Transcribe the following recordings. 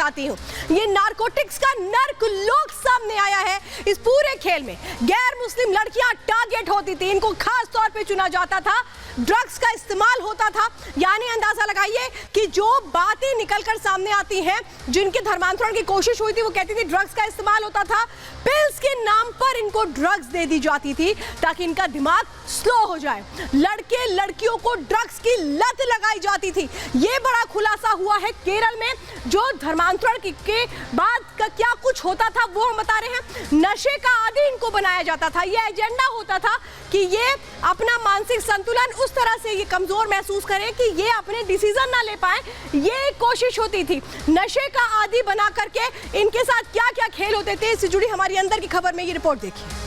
बताती हूँ। ये नारकोटिक्स का नर्क लोक सामने आया है। इस पूरे खेल में गैर मुस्लिम लड़कियां टारगेट होती थी, इनको खास तौर पे चुना जाता था, ड्रग्स का इस्तेमाल होता था। यानी अंदाजा लगाइए कि जो बातें निकलकर सामने आती हैं, जिनके धर्मांतरण की कोशिश हुई थी, वो कहती थी ड्रग्स का इस्तेमाल होता था। पिल्स के नाम पर इनको ड्रग्स दे दी जाती थी ताकि इनका दिमाग स्लो हो जाए। लड़के लड़कियों को ड्रग्स की लत लगाई जाती थी। ये बड़ा खुलासा हुआ है केरल में। जो धर्मांतरण के बाद का क्या कुछ होता था वो हम बता रहे हैं। नशे का आदी इनको बनाया जाता था। ये एजेंडा होता था कि ये अपना मानसिक संतुलन उस तरह से ये कमजोर महसूस करें कि ये अपने डिसीजन ना ले पाए। ये एक कोशिश होती थी नशे का आदी बना करके इनके साथ क्या क्या खेल होते थे। इससे जुड़ी हमारी अंदर की खबर में ये रिपोर्ट देखिए।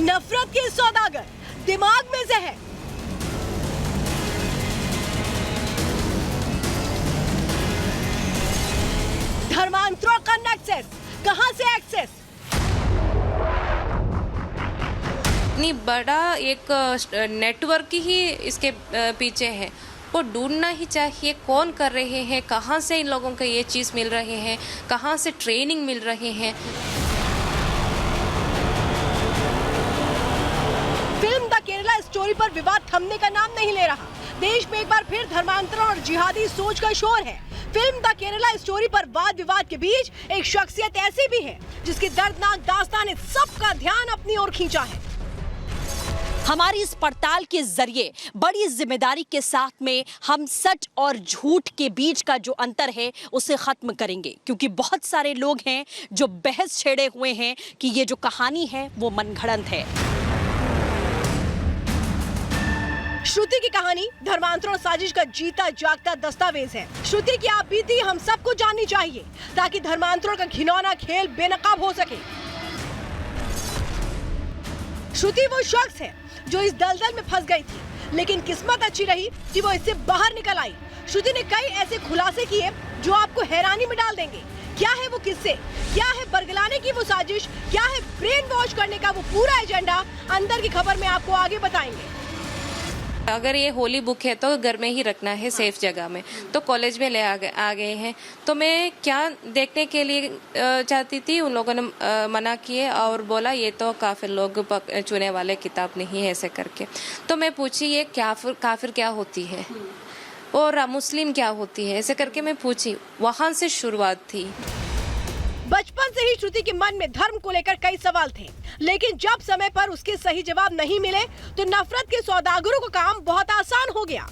नफरत के सौदागर, दिमाग में जहर। धर्मांतरण का नेक्सस, कहां से एक्सेस? इतनी बड़ा एक नेटवर्क ही इसके पीछे है, वो ढूंढना ही चाहिए कौन कर रहे हैं, कहां से इन लोगों को ये चीज़ मिल रहे हैं, कहां से ट्रेनिंग मिल रहे हैं। फिल्म द केरला स्टोरी पर विवाद थमने का नाम नहीं ले रहा। देश में एक बार फिर धर्मांतरण और जिहादी सोच का शोर है। फिल्म द केरला स्टोरी पर वाद विवाद के बीच एक शख्सियत ऐसी भी है जिसकी दर्दनाक दास्तान ने सबका ध्यान अपनी ओर खींचा है। हमारी इस पड़ताल के जरिए बड़ी जिम्मेदारी के साथ में हम सच और झूठ के बीच का जो अंतर है उसे खत्म करेंगे, क्योंकि बहुत सारे लोग हैं जो बहस छेड़े हुए हैं कि ये जो कहानी है वो मनगढ़ंत है। श्रुति की कहानी धर्मांतरण साजिश का जीता जागता दस्तावेज है। श्रुति की आप बीती हम सबको जाननी चाहिए ताकि धर्मांतरण का घिनौना खेल बेनकाब हो सके। श्रुति वो शख्स है जो इस दलदल में फंस गई थी, लेकिन किस्मत अच्छी रही कि वो इससे बाहर निकल आई। श्रुति ने कई ऐसे खुलासे किए जो आपको हैरानी में डाल देंगे। क्या है वो किस्से, क्या है बरगलाने की वो साजिश, क्या है ब्रेन वॉश करने का वो पूरा एजेंडा, अंदर की खबर में आपको आगे बताएंगे। अगर ये होली बुक है तो घर में ही रखना है, सेफ जगह में, तो कॉलेज में ले आ गए हैं। तो मैं क्या देखने के लिए चाहती थी, उन लोगों ने मना किए और बोला ये तो काफिर लोग चुने वाले किताब नहीं है, ऐसे करके। तो मैं पूछी ये काफिर क्या होती है और मुस्लिम क्या होती है, ऐसे करके मैं पूछी। वहां से शुरुआत थी। बचपन से ही श्रुति के मन में धर्म को लेकर कई सवाल थे, लेकिन जब समय पर उसके सही जवाब नहीं मिले तो नफरत के सौदागरों का काम बहुत आसान हो गया।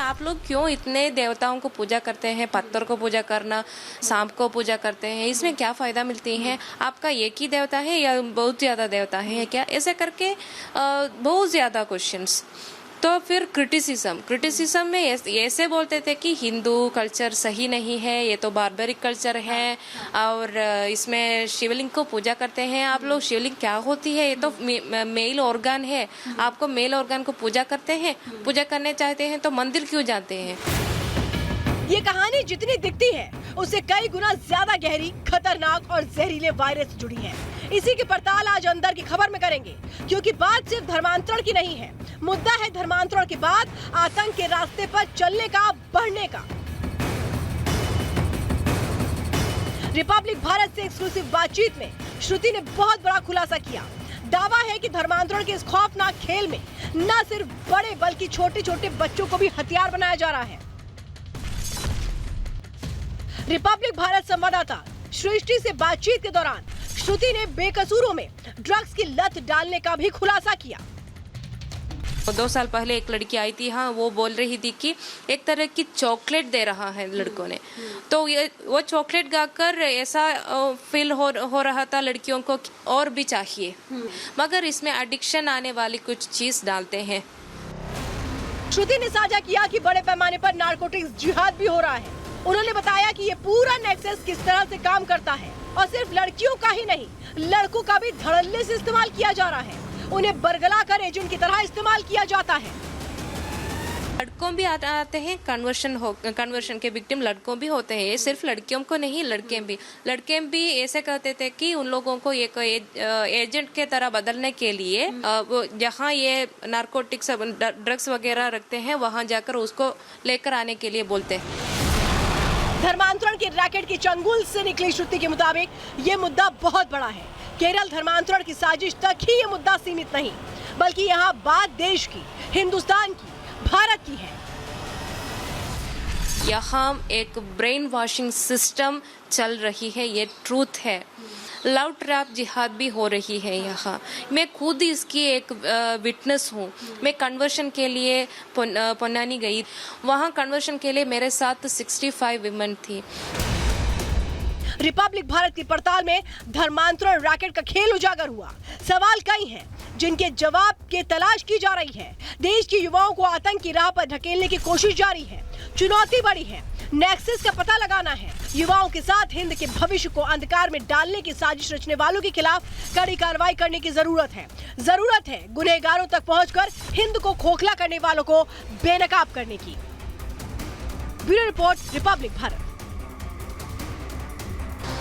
आप लोग क्यों इतने देवताओं को पूजा करते हैं, पत्थर को पूजा करना, सांप को पूजा करते हैं, इसमें क्या फायदा मिलती है? आपका एक ही देवता है या बहुत ज्यादा देवता है क्या? ऐसे करके बहुत ज्यादा क्वेश्चंस। तो फिर क्रिटिसिज्म में ऐसे बोलते थे कि हिंदू कल्चर सही नहीं है, ये तो बार्बरिक कल्चर है और इसमें शिवलिंग को पूजा करते हैं आप लोग। शिवलिंग क्या होती है? ये तो मेल ऑर्गन है, आपको मेल ऑर्गन को पूजा करते हैं, पूजा करने चाहते हैं तो मंदिर क्यों जाते हैं? ये कहानी जितनी दिखती है उससे कई गुना ज्यादा गहरी, खतरनाक और जहरीले वायरस जुड़ी है। इसी की पड़ताल आज अंदर की खबर में करेंगे, क्योंकि बात सिर्फ धर्मांतरण की नहीं है, मुद्दा है धर्मांतरण के बाद आतंक के रास्ते पर चलने का, बढ़ने का। रिपब्लिक भारत से एक्सक्लूसिव बातचीत में श्रुति ने बहुत बड़ा खुलासा किया। दावा है कि धर्मांतरण के इस खौफनाक खेल में न सिर्फ बड़े बल्कि छोटे छोटे बच्चों को भी हथियार बनाया जा रहा है। रिपब्लिक भारत संवाददाता सृष्टि से बातचीत के दौरान श्रुति ने बेकसूरों में ड्रग्स की लत डालने का भी खुलासा किया। 2 साल पहले एक लड़की आई थी, हाँ, वो बोल रही थी कि एक तरह की चॉकलेट दे रहा है लड़कों ने, तो वो चॉकलेट गाकर ऐसा फील हो रहा था लड़कियों को और भी चाहिए, मगर इसमें एडिक्शन आने वाली कुछ चीज डालते हैं। श्रुति ने साझा किया कि बड़े पैमाने पर नारकोटिक्स जिहाद भी हो रहा है। उन्होंने बताया कि ये पूरा नेक्सस किस तरह से काम करता है और सिर्फ लड़कियों का ही नहीं, लड़कों का भी धड़ल्ले से इस्तेमाल किया जा रहा है। उन्हें बरगला कर एजेंट की तरह इस्तेमाल किया जाता है। लड़कों भी आते हैं, कन्वर्शन के विक्टिम लड़कों भी होते हैं। ये सिर्फ लड़कियों को नहीं, लड़के भी ऐसे कहते थे कि उन लोगों को एक एजेंट के तरह बदलने के लिए जहाँ ये नारकोटिक्स ड्रग्स वगैरह रखते हैं वहाँ जाकर उसको लेकर आने के लिए बोलते हैं। धर्मांतरण के रैकेट की चंगुल से निकली श्रुति के मुताबिक ये मुद्दा बहुत बड़ा है। केरल धर्मांतरण की साजिश तक ही ये मुद्दा सीमित नहीं, बल्कि यहाँ बात देश की, हिंदुस्तान की, भारत की है। यहाँ एक ब्रेन वॉशिंग सिस्टम चल रही है, ये ट्रूथ है। लव ट्रैप जिहाद भी हो रही है यहाँ। मैं खुद इसकी एक विटनेस हूँ। मैं कन्वर्शन के लिए पोन्नानी गई, वहाँ कन्वर्शन के लिए मेरे साथ 65 विमेन थी। रिपब्लिक भारत की पड़ताल में धर्मांतरण रैकेट का खेल उजागर हुआ। सवाल कई हैं जिनके जवाब की तलाश की जा रही है। देश के युवाओं को आतंक की राह पर धकेलने की कोशिश जारी है। चुनौती बड़ी है, नेक्सस का पता लगाना है। युवाओं के साथ हिंद के भविष्य को अंधकार में डालने की साजिश रचने वालों के खिलाफ कड़ी कार्रवाई करने की जरूरत है गुनहगारों तक पहुंचकर हिंद को खोखला करने वालों को बेनकाब करने की। Bureau report, Republic Bharat.